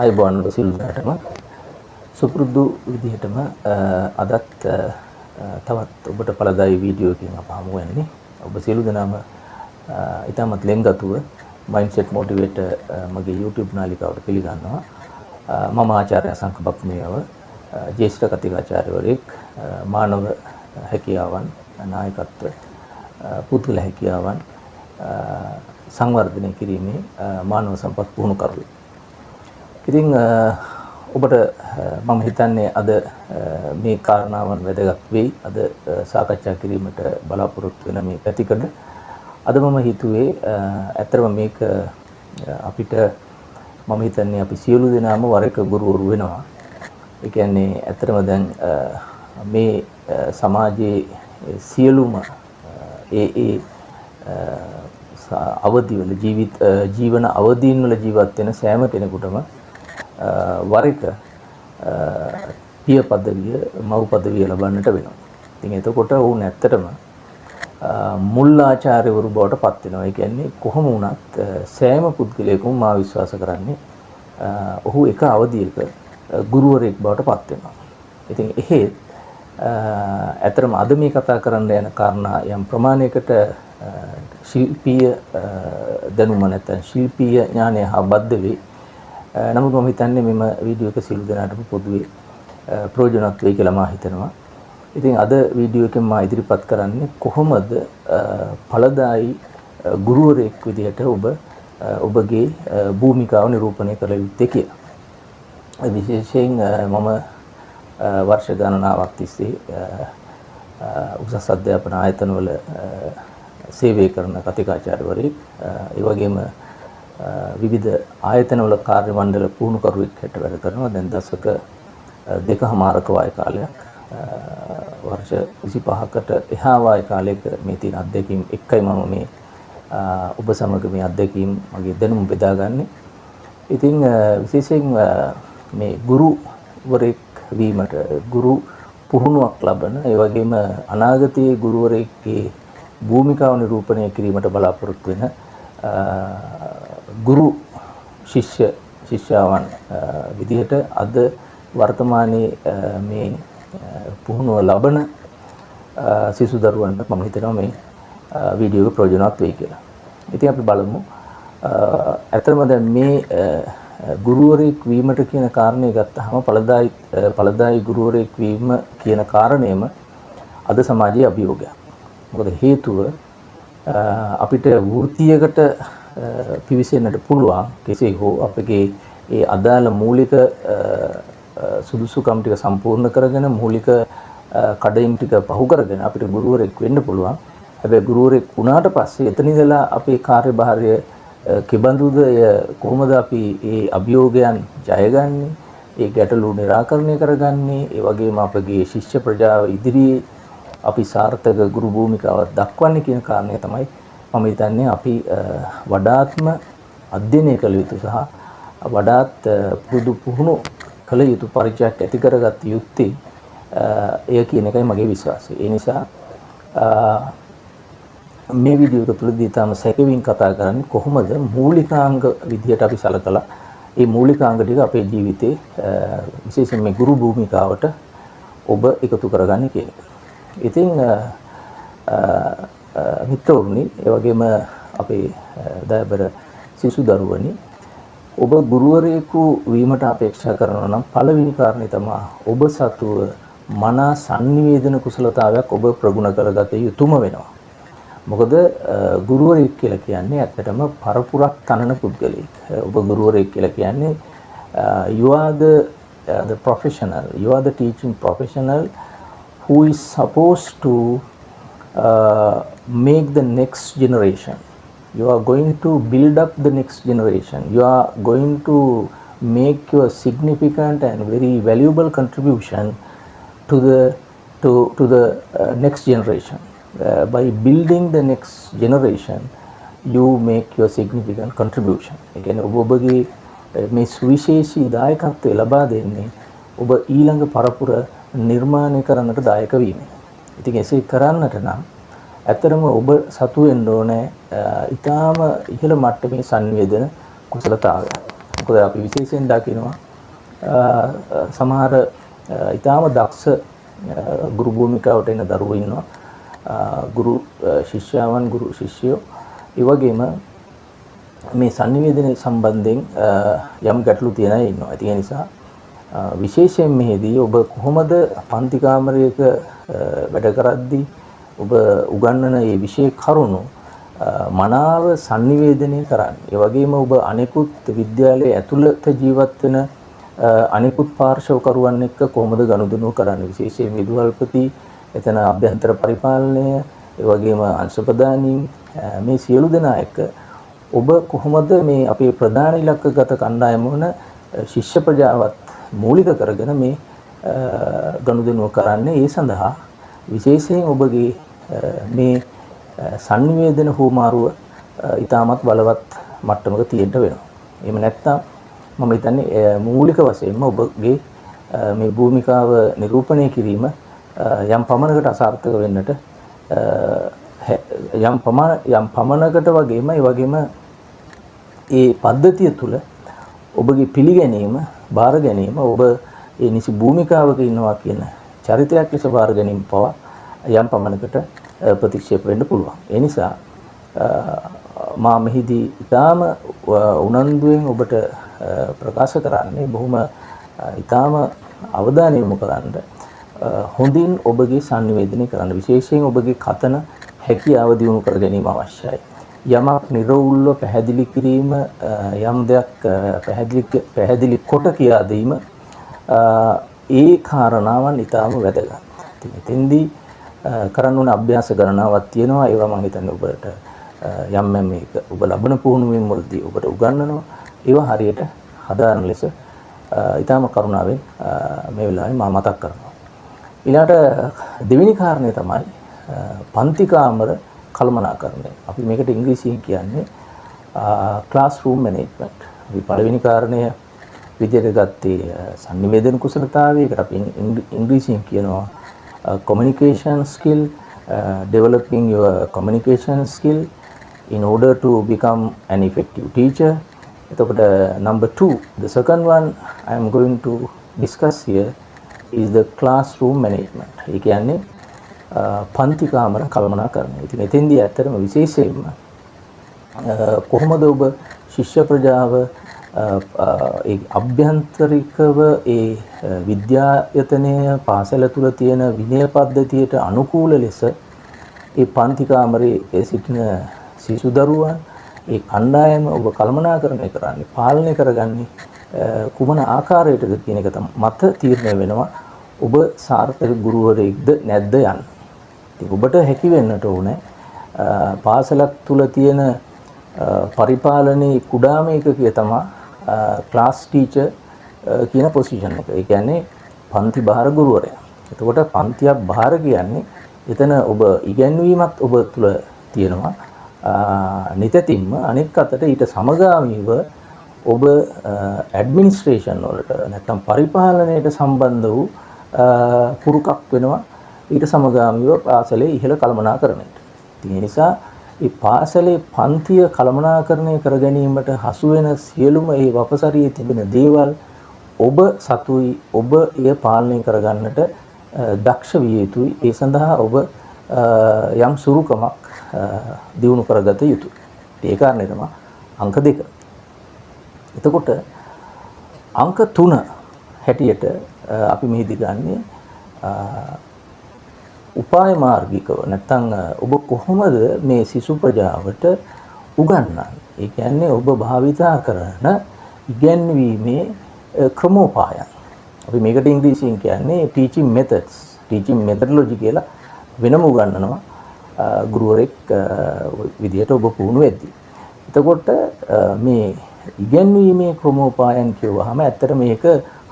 අයබෝන් සිල්වටම සුපුරුදු විදිහටම අදත් තවත් ඔබට පළදායි වීඩියෝ එකකින් අප හමු වෙන්නේ. ඔබ සියලු දෙනාම ඉතාමත් ලෙන්ගතුව මයින්ඩ්සෙට් මොටිවේටර් මගේ YouTube නාලිකාවට පිළිගන්නවා. මම ආචාර්ය අසංක බක්මියව ජ්‍යෙෂ්ඨ කතිකාචාර්යවරයෙක් මානව හැකියාවන් නායකත්ව පුද්ගල හැකියාවන් සංවර්ධනය කිරීමේ මානව සම්පත් පුහුණු කරුවෙක්. ඉතින් ඔබට මම හිතන්නේ අද මේ කාරණාවන් වැදගත් වෙයි. අද සාකච්ඡා කිරීමට බලාපොරොත්තු වෙන මේ පැතිකඩ අද මම හිතුවේ ඇත්තටම මේක අපිට මම හිතන්නේ අපි සියලු දෙනාම වර එක ගුරුවරු වෙනවා. ඒ කියන්නේ ඇත්තටම දැන් මේ සමාජයේ සියලුම අවධිවල ජීවන අවදීන් වල ජීවත් වෙන සෑම කෙනෙකුටම වර එක පිය පදවිය මව් පදවිය ලබන්නට වෙනවා. ඉතින් එතකොට වුණ ඇත්තටම මුල් ආචාර්යවරු බවට පත් වෙනවා. ඒ කියන්නේ කොහොම වුණත් සෑම පුද්ගලයෙකුම මා විශ්වාස කරන්නේ ඔහු එක අවධියක ගුරුවරයෙක් බවට පත් වෙනවා. ඉතින් එහෙත් ඇත්තටම අද මේ කතා කරන්න යන කාරණා යම් ප්‍රමාණයකට ශිල්පීය දැනුම නැත්නම් ශිල්පීය ඥානය හා බද්ධ වේ. නමුත් මම හිතන්නේ මෙම වීඩියෝ එක සියලු දෙනාටම පොදුවේ ප්‍රයෝජනවත් වෙයි කියලා මා හිතනවා. ඉතින් අද වීඩියෝ එකෙන් මා ඉදිරිපත් කරන්නේ කොහොමද ඵලදායි ගුරුවරයෙක් විදිහට ඔබගේ භූමිකාව නිරූපණය කළ යුත්තේ කියලා. විශේෂයෙන් මම වර්ෂ ගණනාවක් තිස්සේ උසස් අධ්‍යාපන ආයතනවල සේවය කරන කතිකාචාර්යවරයෙක්, ඒ වගේම විවිධ ආයතනවල කාර්ය මණ්ඩල පුහුණුකරුවෙක් හැට වැඩ කරනවා. දැන් දශක දෙකමාරක වාය කාලයක්, වර්ෂ 25කට එහා වාය කාලයක මේ තියෙන අත්දැකීම් එක්කයි මම මේ ඔබ සමග මේ අත්දැකීම් මගේ දැනුම බෙදාගන්නේ. ඉතින් විශේෂයෙන් මේ ගුරුවරයෙක් වීමට, ගුරු පුහුණුවක් ලබන, ඒ වගේම අනාගතයේ ගුරුවරයෙක්ගේ භූමිකාව නිරූපණය කිරීමට බලාපොරොත්තු වෙන ගුරු ශිෂ්‍යාවන් විදිහට අද වර්තමානයේ මේ පුහුණුව ලබන සිසු දරුවන්ට මම හිතනවා මේ වීඩියෝ එක ප්‍රයෝජනවත් වෙයි කියලා. ඉතින් අපි බලමු. ඇත්තටම දැන් මේ ගුරුවරයෙක් වීමට කියන කාරණේ ගත්තාම ඵලදායි ගුරුවරයෙක් වීම කියන කාරණේම අද සමාජයේ අභියෝගයක්. මොකද හේතුව අපිට වෘත්තියකට පිවිසෙන්නට පුළුවන් කෙසේ හෝ අපගේ ඒ අදාළ මූලික සුදුසුකම් ටික සම්පූර්ණ කරගෙන මූලික කඩයිම් ටික පහු කරගෙන අපිට ගුරුවරයෙක් වෙන්න පුළුවන්. හැබැයි ගුරුවරයෙක් වුණාට පස්සේ එතන ඉඳලා අපේ කාර්යභාරය කෙබඳුද, කොහොමද අපි මේ අභියෝගයන් ජයගන්නේ, ඒ ගැටලු निराකරණය කරගන්නේ, ඒ වගේම අපගේ ශිෂ්‍ය ප්‍රජාව ඉදිරියේ අපි සාර්ථක ගුරු භූමිකාවක් දක්වන්නේ කියන කාරණය තමයි මම හිතන්නේ අපි වඩාත්ම අධ්‍යයනය කළ යුතු සහ වඩාත් පුහුණු කළ යුතු පරිචයක් ඇති කරගත යුත්තේ එය කියන එකයි මගේ විශ්වාසය. ඒ නිසා මේ වීඩියෝ එක තුළදී තම සැකවින් කතා කරන්නේ කොහොමද මූලිකාංග විදියට අපි සලකලා මේ මූලිකාංග ටික අපේ ජීවිතේ විශේෂයෙන් මේ ගුරු භූමිකාවට ඔබ එකතු කරගන්නේ කියන එක. ඉතින් මිත්‍රවරුනි, ඒ වගේම අපේ දයාබර සිසු දරුවනි, ඔබ ගුරුවරයෙකු වීමට අපේක්ෂා කරනවා නම් පළවෙනි කාරණේ තමයි ඔබ සතුව මනා sannivedana කුසලතාවයක් ඔබ ප්‍රගුණ කරගත යුතුම වෙනවා. මොකද ගුරුවරයෙක් කියලා කියන්නේ ඇත්තටම පරපුරක් තනන පුද්ගලයෙක්. ඔබ ගුරුවරයෙක් කියලා කියන්නේ you are the professional, you are the teaching professional who is supposed to make the next generation. You are going to build up the next generation. You are going to make your significant and very valuable contribution to the next generation. By building the next generation, you make your significant contribution. ඒ කියන්නේ ඔබගේ මේ සුවිශේෂී දායකත්වය ලබා දෙන්නේ ඔබ ඊළඟ පරපුර නිර්මාණය කරන්නට දායක වීම. ඉතින් එසේ කරන්නට නම් ඇත්තටම ඔබ සතු වෙන්න ඕනේ ඊටාම ඉහළ මට්ටමේ සංවේදන කුසලතාවය. මොකද අපි විශේෂයෙන් දකිනවා සමහර ඊටාම දක්ෂ ගුරු භූමිකාවට එන දරුවෝ ඉන්නවා. ගුරු ශිෂ්‍යාවන් ගුරු ශිෂ්‍යයෝ ඒ වගේම මේ sannivedana සම්බන්ධයෙන් යම් ගැටලු තියෙන අය ඉන්නවා. ඒ නිසා විශේෂයෙන් මෙහිදී ඔබ කොහොමද පන්ති කාමරයක වැඩ කරද්දී ඔබ උගන්වන මේ විශේෂ කරුණු මනාව sannivedanaya කරන්නේ. ඒ වගේම ඔබ අනෙකුත් විද්‍යාලයේ ඇතුළත ජීවත් වෙන අනෙකුත් පාර්ශවකරුවන් එක්ක කොහොමද ගනුදෙනු කරන්නේ. විශේෂයෙන් විදුහල්පති, එතන අභ්‍යන්තර පරිපාලනය, ඒ වගේම අංශ ප්‍රධානීන් මේ සියලු දෙනා එක්ක ඔබ කොහොමද මේ අපේ ප්‍රධාන ඉලක්කගත කණ්ඩායම වන ශිෂ්‍ය ප්‍රජාවත් මූලික කරගෙන මේ ගනුදෙනුව කරන්නේ. ඒ සඳහා විශේෂයෙන් ඔබගේ මේ sannivedana හුමාරුව ඊටමත් බලවත් මට්ටමක තියෙන්න වෙනවා. එහෙම නැත්නම් මම හිතන්නේ මූලික වශයෙන්ම ඔබගේ මේ භූමිකාව නිරූපණය කිරීම යම් පමණකට අසාර්ථක වෙන්නට යම් පමණකට වගේම ඒ වගේම ඒ පද්ධතිය තුළ ඔබගේ පිළිගැනීම බාර ගැනීම ඔබ ඒ නිසි භූමිකාවක ඉන්නවා කියන චරිතයක් ලෙස බාර ගැනීම පවා යම් පමණකට ප්‍රතික්ෂේප වෙන්න පුළුවන්. ඒ නිසා මා මෙහිදී ඊටාම උනන්දුවෙන් ඔබට ප්‍රකාශ කරන්නේ බොහොම ඊටාම අවධානය යොමු කරන්න හොඳින් ඔබගේ sannivedanaya කරන්න. විශේෂයෙන් ඔබගේ කතන හැකියාව දියුණු කර ගැනීම අවශ්‍යයි. යමක් නිර්වුල්ව පැහැදිලි කිරීම යම් දෙයක් පැහැදිලි කොට කියා දීම ඒ කාරණාවන් ඊටාම වැදගත්. ඉතින් එතෙන්දී කරන්න ඕන අභ්‍යාස ගණනාවක් තියෙනවා. ඒවා මම හිතන්නේ ඔබට යම් මේක ඔබ ලබන පුහුණුවෙන් මුලදී ඔබට උගන්වනවා. ඒවා හරියට හදාරන ලෙස ඊටාම කරුණාවෙන් මේ වෙලාවේ මම මතක් කරනවා. ඊළඟට දෙවෙනි කාරණය තමයි පන්ති කාමර කළමනාකරණය. අපි මේකට ඉංග්‍රීසියෙන් කියන්නේ classroom management. අපි පළවෙනි කාරණය විදිහට ගත්තේ sannivedana කුසලතාවය. ඒකට අපි ඉංග්‍රීසියෙන් කියනවා communication skill, developing your communication skill in order to become an effective teacher. එතකොට number 2, the second one I am going to discuss here is the classroom management. ඒ කියන්නේ පන්ති කාමර කළමනාකරණය. ඉතින් එතෙන්දී ඇත්තටම විශේෂයෙන්ම කොහොමද ඔබ ශිෂ්‍ය ප්‍රජාව ඒ අභ්‍යන්තරිකව ඒ විද්‍යායතනය පාසල තුල තියෙන විනය පද්ධතියට අනුකූල ලෙස ඒ පන්ති කාමරයේ සිටින සිසු දරුවන් ඒ කණ්ඩායම ඔබ කළමනාකරණය කරන්නේ පාලනය කරගන්නේ කුමන ආකාරයකටද කියන එක මත තීරණය වෙනවා ඔබ සාර්ථක ගුරුවරයෙක්ද නැද්ද යන්න. ඉතින් ඔබට හැකි වෙන්නට ඕනේ පාසලක් තුල තියෙන පරිපාලනයේ කුඩාම එකකිය තමයි ක්ලාස් ටීචර් කියන පොසිෂන් එක. ඒ කියන්නේ පන්ති බාර ගුරුවරයා. එතකොට පන්තියක් බාර කියන්නේ එතන ඔබ ඉගැන්වීමත් ඔබ තුල තියෙනවා. නිතින්ම අනෙක් අතට ඊට සමගාමීව ඔබ ඇඩ්මිනිස්ට්‍රේෂන් වලට නැත්නම් පරිපාලනයට සම්බන්ධ වූ පුරුකක් වෙනවා ඊට සමගාමීව පාසලේ ඉහළ කළමනාකරණයට. ඉතින් ඒ නිසා මේ පාසලේ පන්තිය කළමනාකරණය කර ගැනීමට හසු වෙන සියලුම මේ වපසරියේ තිබෙන දේවල් ඔබ සතුයි ඔබ එය පාලනය කරගන්නට දක්ෂ විය යුතුයි. ඒ සඳහා ඔබ යම් සුරුකමක් දියුණු කරගත යුතුයි. ඒ කාරණේ තමයි අංක 2. එතකොට අංක 3 හැටියට අපි මෙහිදී ගන්නේ උපාය මාර්ගිකව නැත්නම් ඔබ කොහොමද මේ සිසු ප්‍රජාවට උගන්වන්නේ? ඒ කියන්නේ ඔබ භාවිතා කරන ඉගැන්වීමේ ක්‍රමෝපායන්. අපි මේකට ඉංග්‍රීසියෙන් කියන්නේ teaching methods, teaching methodology කියලා වෙනම උගන්වනවා ගුරුවරෙක් විදියට ඔබ පුහුණු වෙද්දී. එතකොට මේ ඉගැන්වීමේ ක්‍රමෝපායන් කියවහම ඇත්තට මේක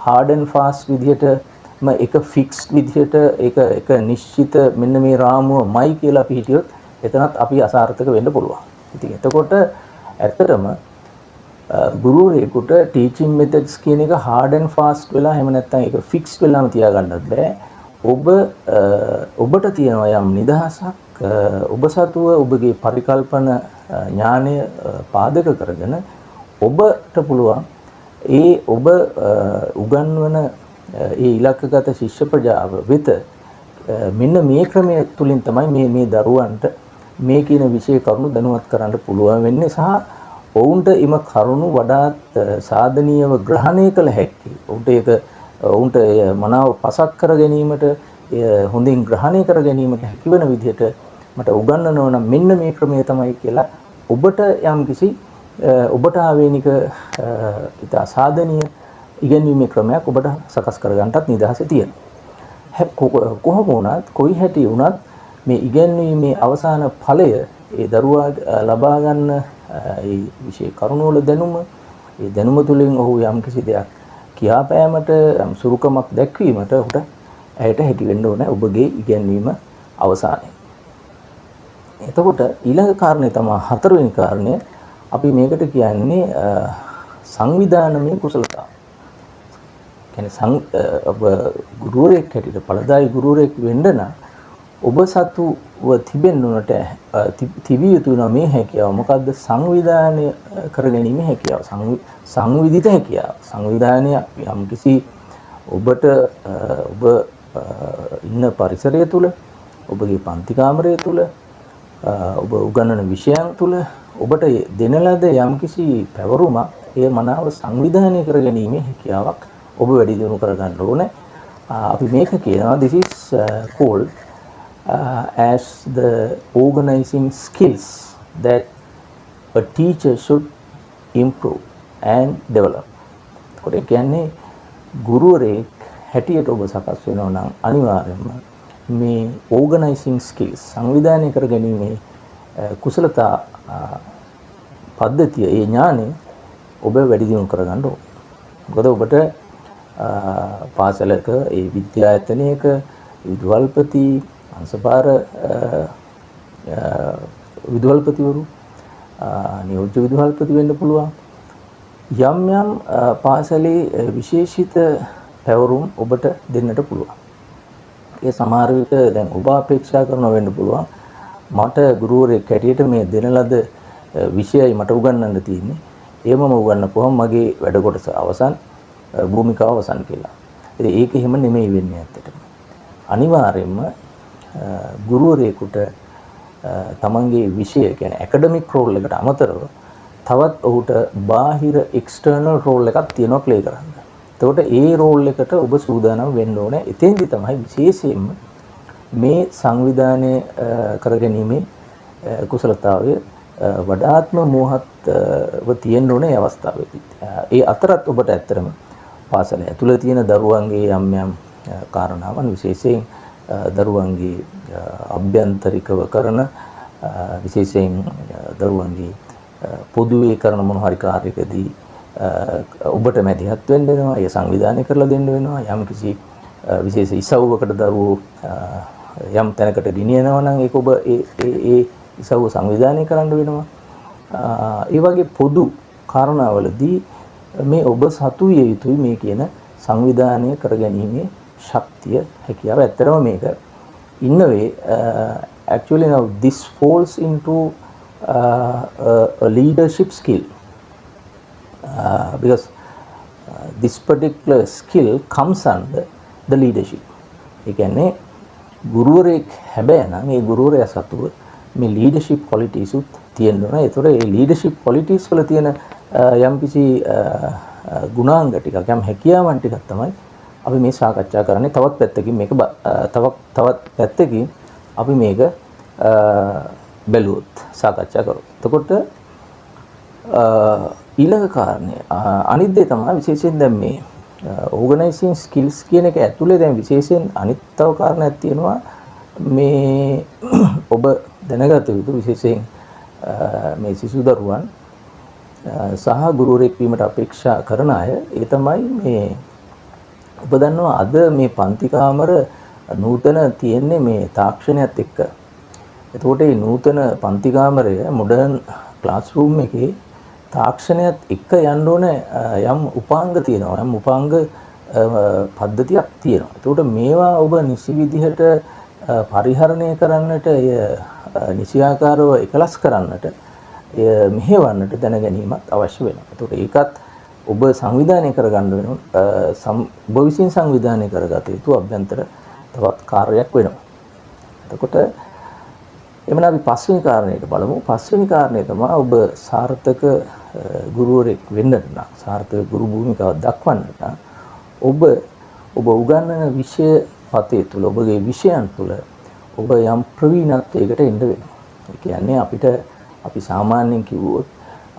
hard and fast විදියටම එක fix විදියට ඒක නිශ්චිත මෙන්න මේ රාමුවමයි කියලා අපි හිටියොත් එතනත් අපි අසාර්ථක වෙන්න පුළුවන්. ඉතින් එතකොට ඇත්තටම ගුරුවරයෙකුට teaching methods කියන එක hard and fast වෙලා එහෙම නැත්නම් ඒක fix වෙලාම තියාගන්නත් බෑ. ඔබට තියෙනවා යම් නිදහසක් ඔබ සතුව ඔබගේ පරිකල්පන ඥානය පාදක කරගෙන ඔබට පුළුවන් ඒ ඔබ උගන්වන ඒ ඉලක්කගත ශිෂ්‍ය ප්‍රජාව වෙත මෙන්න මේ ක්‍රමය තුලින් තමයි මේ දරුවන්ට මේ කියන විෂය කරුණු දැනුවත් කරන්න පුළුවන් වෙන්නේ සහ ඔවුන්ට එම කරුණු වඩාත් සාධනීයව ග්‍රහණය කළ හැකි. ඔවුන්ට මනාව පසක් කර ගැනීමට හොඳින් ග්‍රහණය කර ගැනීමට හැකිවන විදිහට මට උගන්වනවා නම් මෙන්න මේ ක්‍රමය තමයි කියලා ඔබට යම්කිසි ඔබට ආවේනික ඉතා සාධනීය ඉගෙනීමේ ක්‍රමයක් ඔබට සකස් කර ගන්නටත් නිදහස තියෙනවා. කොහොම වුණත් කොයි හැටි වුණත් මේ ඉගෙනීමේ අවසාන ඵලය ඒ දරුවා ලබා ගන්න ඒ විශේෂ කරුණවල දැනුම ඒ දැනුම තුළින් ඔහු යම්කිසි දෙයක් කියාපෑමට යම් සුරුකමක් දැක්වීමට ඔහුට ඇයට හැකි වෙන්න ඕනේ ඔබගේ ඉගෙනීම අවසානයේ. එතකොට ඊළඟ කාරණේ තමයි හතරවෙනි කාරණය අපි මේකට කියන්නේ සංවිධානමය කුසලතාව. ඔබ ගුරුවරයෙක් හැටියට පළදායි ගුරුවරයෙක් වෙන්න නම් ඔබ සතුව තිබෙන්නට තිබිය යුතු මේ හැකියාව මොකද්ද? සංවිධානය කරගැනීමේ හැකියාව, සංවිධිත හැකියාව. සංවිධානය යම්කිසි ඔබට ඔබ ඉන්න පරිසරය තුල, ඔබගේ පන්ති කාමරය තුල, ඔබ උගන්වන විෂයන් තුල ඔබට දෙන ලද යම්කිසි පැවරුමක් ඒ මනාව සංවිධානය කරගැනීමේ හැකියාවක් ඔබ වැඩි දියුණු කරගන්න ඕනේ. අපි මේක කියනවා this is called as the organizing skills that a teacher should improve and develop. ඒ කියන්නේ ගුරුවරයෙක් හැටියට ඔබ සකස් වෙනවා නම් අනිවාර්යයෙන්ම මේ organizing skills සංවිධානය කරගැනීමේ කුසලතා පද්ධතිය ඒ ඥානය ඔබ වැඩි දියුණු කරගන්න ඕනේ. මොකද ඔබට පාසලක ඒ විද්‍යායතනයක විදුහල්පති අංශපාර විදුහල්පතිවරු නියෝජ්‍ය විදුහල්පති වෙන්න පුළුවන්. යම් යම් පාසලේ විශේෂිත පැවරුම් ඔබට දෙන්නට පුළුවන්. ඒ සමහර විට දැන් ඔබ අපේක්ෂා කරනවා වෙන්න පුළුවන් මට ගුරුවරයෙක් හැටියට මේ දෙන ලද විෂයයි මට උගන්වන්න තියෙන්නේ. ඒමම උගන්වපුවම මගේ වැඩ කොටස අවසන් භූමිකාව අවසන් කියලා. ඉතින් ඒක එහෙම නෙමෙයි වෙන්නේ ඇත්තටම. අනිවාර්යයෙන්ම ගුරුවරයෙකුට තමන්ගේ විෂය කියන්නේ ඇකඩමික් රෝල් එකට අමතරව තවත් ඔහුට බාහිර එක්ස්ටර්නල් රෝල් එකක් තියෙනවා ප්ලේ කරන්න. එතකොට ඒ රෝල් එකට ඔබ සූදානම් වෙන්න ඕනේ. එතෙන්දි තමයි විශේෂයෙන්ම මේ සංවිධානය කරගැනීමේ කුසලතාවය වඩාත්ම මෝහත්ව තියෙන්න ඕනේ මේ අවස්ථාවේදී. ඒ අතරත් ඔබට ඇත්තටම පාසල ඇතුළේ තියෙන දරුවන්ගේ යම් යම් කාරණාවන් විශේෂයෙන් දරුවන්ගේ අභ්‍යන්තරිකව කරන විශේෂයෙන් දරුවන්ගේ පොදුවේ කරන මොන හරි කාර්යයකදී ඔබට මැදිහත් වෙන්න වෙනවා. ඒ සංවිධානය කරලා දෙන්න වෙනවා. යම්කිසි විශේෂ ඉසව්වකට දරුවෝ යම් තැනකට ගෙනියනවා නම් ඒක ඔබ ඒ ඉසව්ව සංවිධානය කරන්න වෙනවා. ඒ වගේ පොදු කාරණාවලදී මේ ඔබ සතු විය යුතුයි මේ කියන සංවිධානය කරගැනීමේ ශක්තිය හැකියාව. ඇත්තටම මේක in a way actually now this falls into a leadership skill because this particular skill comes under the leadership. ඒ කියන්නේ ගුරුවරයෙක් හැබැයි නම් ඒ ගුරුවරයා සතුව මේ leadership qualities උත් තියෙන්න ඕන. ඒතොර ඒ leadership qualities වල තියෙන යම්කිසි ගුණාංග ටිකක් යම් හැකියාවන් ටිකක් තමයි අපි මේ සාකච්ඡා කරන්නේ. තවත් පැත්තකින් මේක තවත් පැත්තකින් අපි මේක බැලුවොත් සාකච්ඡා කරමු. එතකොට ඊළඟ කාරණය අනිත් දේ තමයි විශේෂයෙන් දැන් මේ ඕගනයිසිං ස්කිල්ස් කියන එක ඇතුලේ දැන් විශේෂයෙන් අනිත් තව කාරණයක් තියෙනවා මේ ඔබ දැනගත යුතු විශේෂයෙන් මේ සිසු දරුවන් සහ ගුරුවරයෙක් වීමට අපේක්ෂා කරන අය ඒ තමයි මේ ඔබ දන්නවා අද මේ පන්ති කාමර නූතන තියෙන්නේ මේ තාක්ෂණයත් එක්ක. එතකොට මේ නූතන පන්ති කාමරය මොඩර්න් ක්ලාස් රූම් එකේ තාක්ෂණයත් එක්ක යන්න ඕන යම් උපාංග තියෙනවා. යම් උපාංග පද්ධතියක් තියෙනවා. එතකොට මේවා ඔබ නිසි විදිහට පරිහරණය කරන්නට නිසියාකාරව එකලස් කරන්නට මෙහෙවන්නට දැන ගැනීමත් අවශ්‍ය වෙනවා. එතකොට ඒකත් ඔබ සංවිධානය කරගන්න වෙනවා. ඔබ විසින් සංවිධානය කරගත යුතු අභ්‍යන්තර තවත් කාර්යයක් වෙනවා. එතකොට එමනම් අපි පස්වෙනි කාරණයට බලමු. පස්වෙනි කාරණය තමයි ඔබ සාර්ථක ගුරුවරයෙක් වෙන්න නම්, සාර්ථක ගුරු භූමිකාවක් දක්වන්න නම් ඔබ උගන්වන විෂය පතේ තුල, ඔබගේ විෂයන් තුල ඔබ යම් ප්‍රවීණත්වයකට එන්න වෙනවා. ඒ කියන්නේ අපි සාමාන්‍යයෙන් කිව්වොත්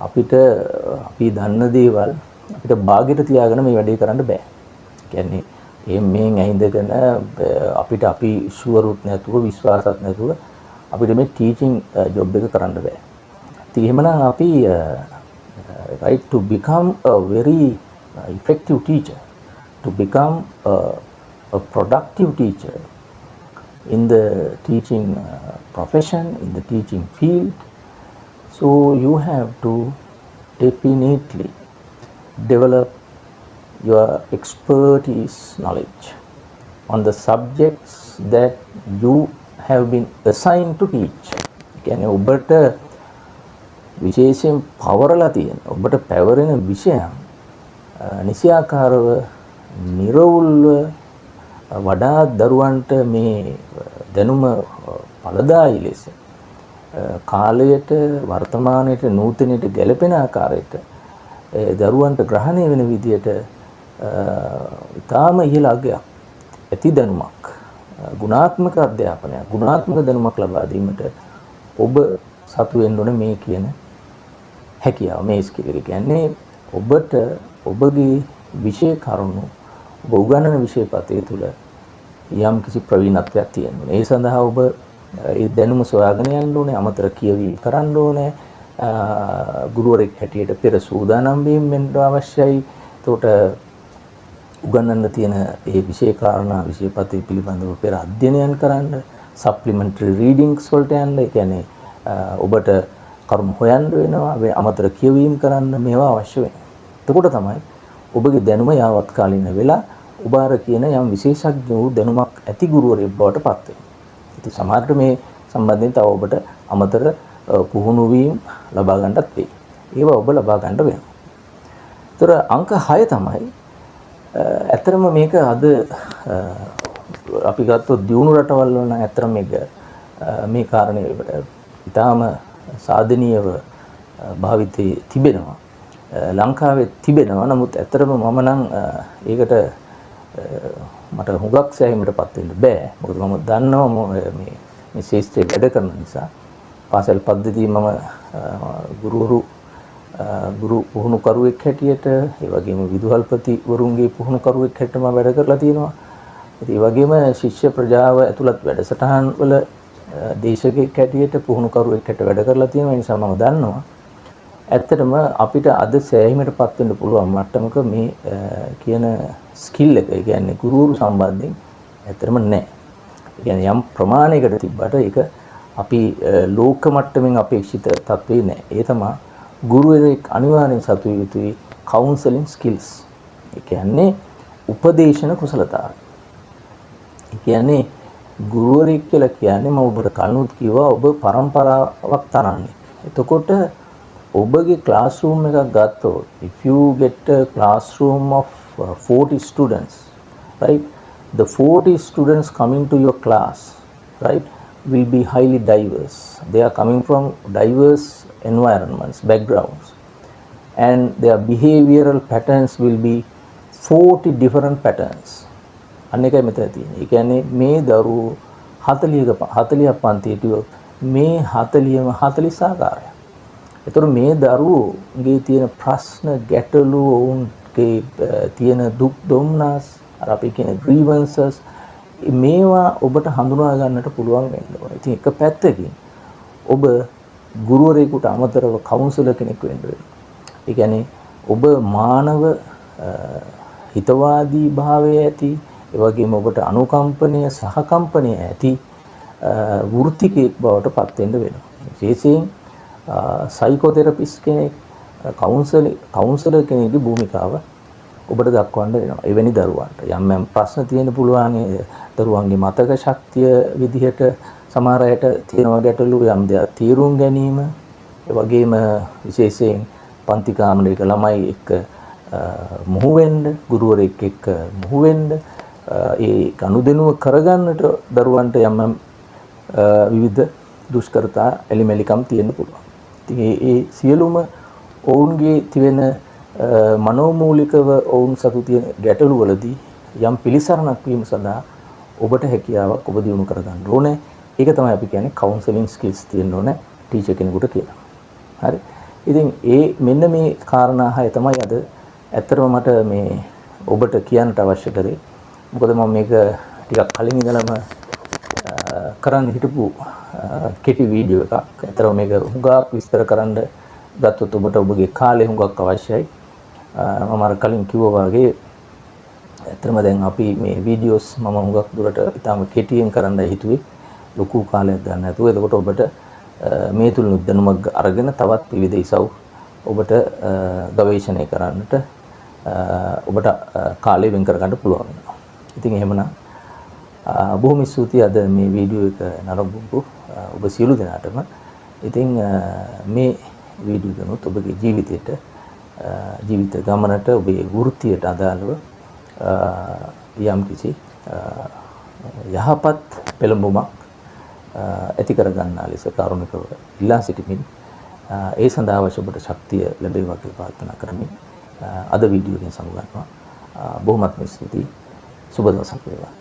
අපි දන්න දේවල් අපිට බාගෙට තියාගෙන මේ වැඩේ කරන්න බෑ. කියන්නේ මේ ඇහිඳගෙන අපි ෂුවරුත් නැතුව විශ්වාසත් නැතුව අපිට මේ ටීචින් ජොබ් එක කරන්න බෑ. ඉතින් එහෙමනම් අපි right to become a very effective teacher, to become a productive teacher in the teaching profession, in the teaching field. So you have to definitely develop your expertise knowledge on the subjects that you have been assigned to teach. කියන්නේ ඔබට විශේෂයෙන් පවරලා තියෙන, ඔබට පැවරෙන විෂයන් නිසියාකාරව නිර්වුල්ව වඩා දරුවන්ට මේ දැනුම ඵලදායී ලෙස කාලයට, වර්තමානයට, නූතනයට ගැලපෙන ආකාරයට දරුවන්ට ග්‍රහණය වෙන විදියට ඊටාම ඉහළ අගයක් ඇති දැනුමක්, ගුණාත්මක අධ්‍යාපනයක්, ගුණාත්මක දැනුමක් ලබා දීමට ඔබ සතු වෙන්න ඕනේ මේ කියන හැකියාව. මේ ස්කිල් එක කියන්නේ ඔබට ඔබගේ විෂය කරුණු, ඔබ උගන්වන විෂය පතේ තුල යම් කිසි ප්‍රවීණත්වයක් තියෙන්න ඕනේ. ඒ සඳහා ඔබ ඒ දැනුම සොයාගෙන යන්න ඕනේ, අමතර කියවීම කරන්න ඕනේ, ගුරුවරයෙක් හැටියට පෙර සූදානම් වීම වෙන්න අවශ්‍යයි. එතකොට උගන්වන්න තියෙන ඒ විෂය කාරණා, විෂය පතේ පිළිබඳව පෙර අධ්‍යයනයන් කරන්න, සප්ලිමන්ටරි රීඩින්ග්ස් වලට යන්න. ඒ කියන්නේ ඔබට කරුණු හොයන්න වෙනවා, අමතර කියවීම කරන්න, මේවා අවශ්‍ය වෙනවා. එතකොට තමයි ඔබගේ දැනුම යාවත් කාලින වෙලා ඔබ අර කියන යම් විශේෂඥ වූ දැනුමක් ඇති ගුරුවරයෙක් බවට පත් වෙනවා. ඉතින් සමහරට මේ සම්බන්ධයෙන් තව ඔබට අමතර පුහුණු වීම ලබා ගන්නත් වෙයි. ඒවා ඔබ ලබා ගන්න වෙනවා. ඒතර අංක 6 තමයි ඇත්තටම මේක අද අපි ගත්තොත් දියුණු රටවල් වල නම් ඇත්තටම මේ කාරණේ ඉතාම සාධනීයව භාවිතයේ තිබෙනවා. ලංකාවේ තිබෙනවා. නමුත් ඇත්තටම මම නම් ඒකට මට හුඟක් සෑහීමටපත් වෙන්න බෑ. මොකද මම දන්නවා මේ ශාස්ත්‍රයේ වැඩ කරන නිසා. පාසල් පද්ධතිය මම ගුරු පුහුණුකරුවෙක් හැටියට, ඒ වගේම විදුහල්පති වරුන්ගේ පුහුණුකරුවෙක් හැටියට මම වැඩ කරලා තියෙනවා. ඒ වගේම ශිෂ්‍ය ප්‍රජාව ඇතුළත් වැඩසටහන් වල දේශකෙක් හැටියට, පුහුණුකරුවෙක් හැටියට වැඩ කරලා තියෙනවා. ඒ නිසා මම දන්නවා ඇත්තටම අපිට අද සෑහීමටපත් වෙන්න පුළුවන් මට්ටමක මේ කියන ස්කිල් එක, ඒ කියන්නේ ගුරුවරු සම්බන්ධයෙන් ඇත්තටම නැහැ. ඒ කියන්නේ යම් ප්‍රමාණයකට තිබ්බට ඒක අපි ලෝක මට්ටමින් අපේක්ෂිත තත්ත්වේ නැහැ. ඒ තමයි ගුරුවරයෙක් අනිවාර්යෙන් සතු යුතුයි කවුන්සලින් ස්කිල්ස්. ඒ කියන්නේ උපදේශන කුසලතාවය. ඒ කියන්නේ ගුරුවරයෙක් කියලා කියන්නේ මම ඔබට කලිනුත් කිව්වා ඔබ පරම්පරාවක් තරන්නේ. එතකොට ඔබගේ classroom එකක් ගත්තොත්, if you get a classroom of 40 students, right, the 40 students coming to your class, right, will be highly diverse. They are coming from diverse environments, backgrounds, and their behavioral patterns will be 40 different patterns. අනේකයි මෙතන තියෙන්නේ. ඒ කියන්නේ මේ දරුවෝ 40ක් පන්තියට මේ 40ම 40 ආකාරයක්. ඒතර මේ දරුවෝගේ තියෙන ප්‍රශ්න, ගැටලු, ඔවුන්ගේ තියෙන දුක් දුම්නස්, අර අපි කියන grievances, මේවා ඔබට හඳුනා ගන්නට පුළුවන් වෙන්න ඕනේ. ඉතින් එක පැත්තකින් ඔබ ගුරුවරයෙකුට අමතරව කවුන්සලර් කෙනෙක් වෙන්න වෙනවා. ඒ කියන්නේ ඔබ මානව හිතවාදී භාවය ඇති, ඒ වගේම ඔබට අනුකම්පනය, සහකම්පනය ඇති වෘත්තිකයෙක් බවට පත් වෙන්න වෙනවා. විශේෂයෙන් සයිකෝതെරපිස්ට් කෙනෙක්, කවුන්සලර් කෙනෙකුගේ භූමිකාව ඔබට දක්වන්න වෙනවා. එවැනි දරුවන්ට යම් ප්‍රශ්න තියෙන පුළුවන්, දරුවන්ගේ මතක ශක්තිය විදිහට සමහර අයට තියෙනවා ගැටලු, යම් දෙයක් තීරුම් ගැනීම, ඒ වගේම විශේෂයෙන් පන්ති කාමරයක ළමයි එක්ක මුහු වෙන්න, ගුරුවරයෙක් එක්ක මුහු වෙන්න, ඒ ගනුදෙනුව කරගන්නට දරුවන්ට යම් විවිධ දුෂ්කරතා එලිමෙලිකම් තියෙන්න පුළුවන්. ඉතින් ඒ සියලුම ඔවුන්ගේ තිබෙන මනෝමූලිකව ඔවුන් සතු තියෙන ගැටලුවලදී යම් පිළිසරණක් වීම සඳහා ඔබට හැකියාවක් ඔබ දියුණු කරගන්න ඕනේ. ඒක තමයි අපි කියන්නේ කවුන්සලින් ස්කිල්ස් තියෙන්න ඕනේ ටීචර් කෙනෙකුට කියලා. හරි. ඉතින් මෙන්න මේ කාරණා හය තමයි අද ඇත්තටම මට මේ ඔබට කියන්නට අවශ්‍ය කරේ. මොකද මම මේක ටිකක් කලින් ඉඳලම කරන්න හිටපු කෙටි වීඩියෝ එකක්. ඇත්තටම මේක හුඟක් විස්තර කරන්න ගත්තොත් ඔබට ඔබගේ කාලය හුඟක් අවශ්‍යයි. මම අර කලින් කිව්වා වගේ ඇත්තටම දැන් අපි මේ වීඩියෝස් මම හුඟක් දුරට ඉතාම කෙටියෙන් කරන්නයි හිතුවේ. ලොකු කාලයක් ගන්න නැතුව. එතකොට ඔබට මේ තුලින් දැනුමක් අරගෙන තවත් විවිධ ඉසව් ඔබට ගවේෂණය කරන්නට ඔබට කාලය වෙන් කර ගන්න පුළුවන් වෙනවා. ඉතින් එහෙමනම් බොහොම ස්තුතියි අද මේ වීඩියෝ එක නරඹපු ඔබ සියලු දෙනාටම. ඉතින් මේ වීඩියෝ ගනොත් ඔබගේ ජීවිතයට ජීවිත ගමනට ඔබේ වෘත්තියට අදාළව යම් කිසි යහපත් පෙළඹුමක් ඇති කර ගන්නා ලෙස කරුණිකව ඉල්ලා සිටිමින් ඒ සඳහා අවශ්‍ය ඔබට ශක්තිය ලැබේවා කියලා ප්‍රාර්ථනා කරමින් අද වීඩියෝ එකෙන් සමුගන්නවා. බොහොමත්ම ස්තුතියි. සුබ දවසක් වේවා.